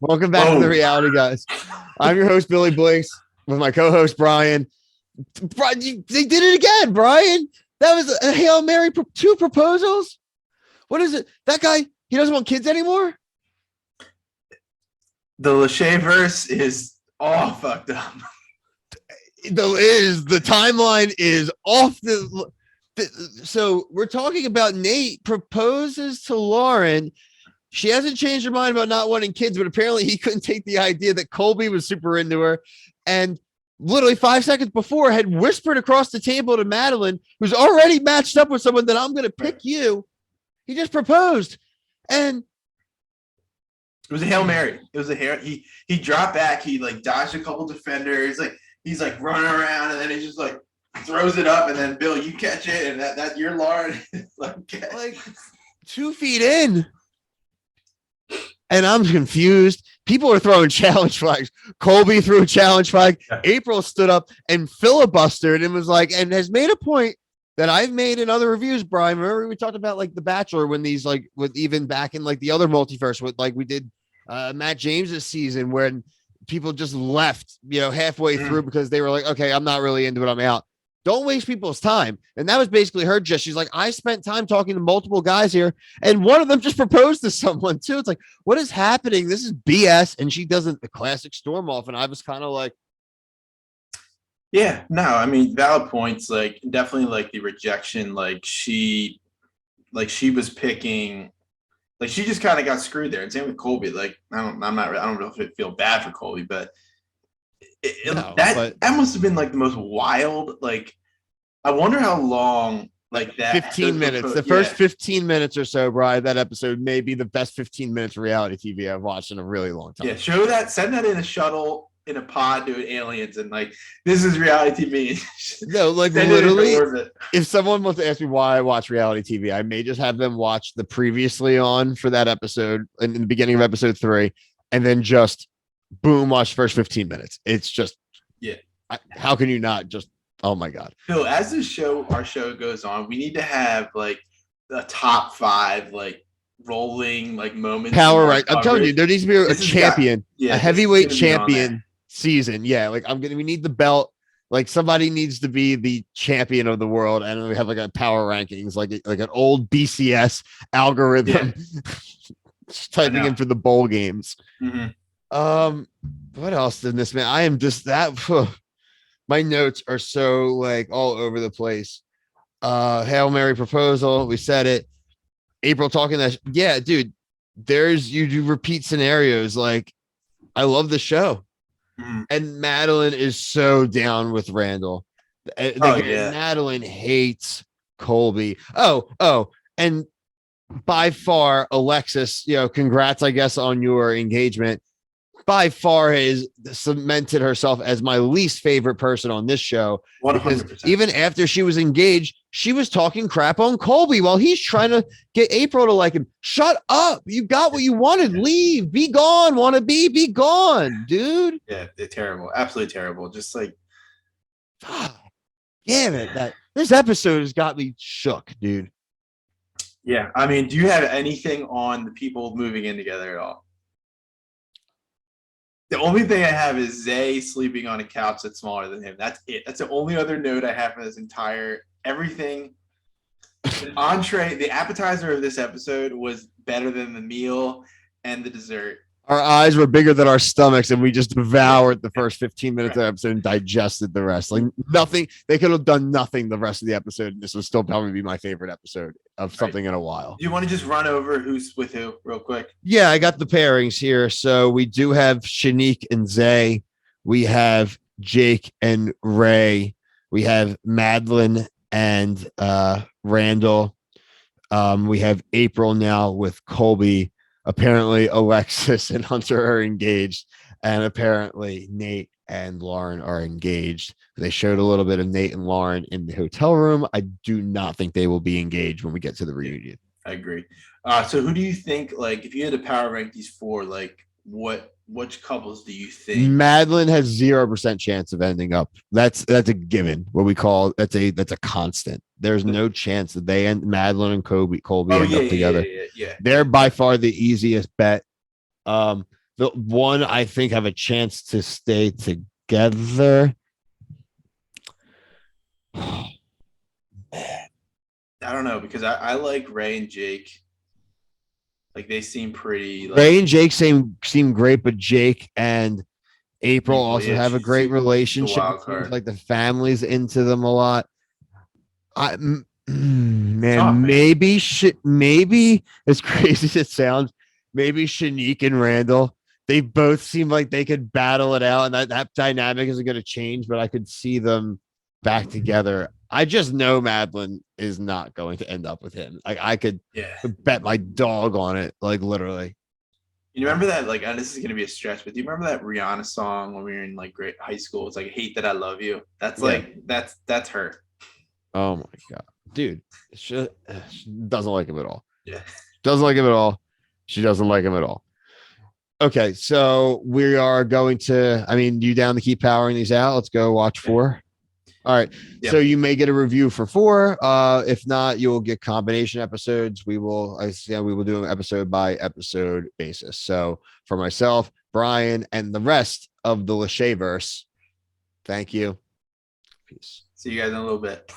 Welcome back to the Reality Guys. I'm your host, Billy Blinks, with my co-host, Brian. They did it again, Brian. That was a Hail Mary, two proposals. What is it? That guy, he doesn't want kids anymore? The Lachey verse is all fucked up. The timeline is off so we're talking about Nate proposes to Lauren. She hasn't changed her mind about not wanting kids, but apparently he couldn't take the idea that Colby was super into her. And literally 5 seconds before had whispered across the table to Madeline, who's already matched up with someone, that I'm going to pick you. He just proposed. And it was a Hail Mary. It was he dropped back. He like dodged a couple defenders. He's like running around, and then he just like throws it up, and then Bill, you catch it, and that you're Lauren. like 2 feet in. And I'm confused. People are throwing challenge flags. Colby threw a challenge flag. Yeah. April stood up and filibustered and was like, and has made a point that I've made in other reviews, Brian. Remember we talked about like The Bachelor when these like with even back in like the other multiverse with like we did Matt James's season when people just left, halfway through because they were like, okay, I'm not really into it. I'm out. Don't waste people's time. And that was basically her gist. She's like, I spent time talking to multiple guys here, and one of them just proposed to someone too. It's like, what is happening? This is BS. And she doesn't the classic storm off. And I was kind of like, yeah, no, I mean, valid points. Like definitely like the rejection. Like she was picking, like she just kind of got screwed there. And same with Colby. Like, I don't know if it feel bad for Colby, but that must have been like the most wild. Like, I wonder how long like that 15 minutes. The first 15 minutes or so, Brian, that episode may be the best 15 minutes of reality TV I've watched in a really long time. Yeah, send that in a shuttle in a pod to aliens, and like this is reality TV. No, like literally, if someone wants to ask me why I watch reality TV, I may just have them watch the previously on for that episode in the beginning of episode 3, and then just boom, watch the first 15 minutes. It's just, how can you not just, oh my God. Phil, as our show goes on, we need to have like the top 5, like rolling, like moments. Power, right. I'm telling you, there needs to be a champion, a heavyweight champion season. Yeah. Like we need the belt. Like somebody needs to be the champion of the world. And we have like a power rankings, like an old BCS algorithm, typing in for the bowl games. Mm-hmm. What else did this, man? I am just that my notes are so like all over the place. Hail Mary proposal, we said it. April talking that dude, you do repeat scenarios. Like, I love the show. And Madeline is so down with Randall. Madeline hates Colby. And by far, Alexis, congrats, I guess, on your engagement. By far has cemented herself as my least favorite person on this show. 100%. Because even after she was engaged, she was talking crap on Colby while he's trying to get April to like him. Shut up. You got what you wanted. Leave. Be gone. Want to be gone, dude. Yeah, they're terrible. Absolutely terrible. Just like, damn it. This episode has got me shook, dude. Yeah. I mean, do you have anything on the people moving in together at all? The only thing I have is Zay sleeping on a couch that's smaller than him. That's it. That's the only other note I have for this entire everything. The appetizer of this episode was better than the meal and the dessert. Our eyes were bigger than our stomachs, and we just devoured the first 15 minutes of the episode and digested the rest. Like nothing, they could have done nothing the rest of the episode. This would still probably be my favorite episode of something in a while. Do you want to just run over who's with who real quick? Yeah, I got the pairings here. So we do have Shanique and Zay. We have Jake and Ray. We have Madeline and Randall. We have April now with Colby. Apparently Alexis and Hunter are engaged, and apparently Nate and Lauren are engaged. They showed a little bit of Nate and Lauren in the hotel room. I do not think they will be engaged when we get to the reunion. I agree. So who do you think, like, if you had to power rank these 4, like which couples do you think? Madeline has 0% chance of ending up. That's a given. What we call that's a constant. There's no chance that they end Madeline and Colby end up together. Yeah. They're by far the easiest bet. the one I think have a chance to stay together. I don't know because I like Ray and Jake. Like they seem pretty. Like, Ray and Jake seem great, but Jake and April also yeah, have a great she's the relationship. wild It seems card. like the family's into them a lot. Tough, Man, man. maybe as crazy as it sounds, maybe Shanique and Randall, they both seem like they could battle it out, and that dynamic isn't going to change, but I could see them back together. I just know Madeline is not going to end up with him. Like I could Yeah. bet my dog on it, like literally. You remember that? Like, and this is gonna be a stretch, but do you remember that Rihanna song when we were in like great high school? It's like "Hate That I Love You." That's like that's her. Oh my god, dude, she doesn't like him at all. Yeah. Doesn't like him at all. She doesn't like him at all. Okay, so we are going to. I mean, you down to keep powering these out? Let's go watch 4. All right. Yep. So you may get a review for 4. If not, you will get combination episodes. We will do an episode by episode basis. So for myself, Brian, and the rest of the Lachey verse, thank you. Peace. See you guys in a little bit.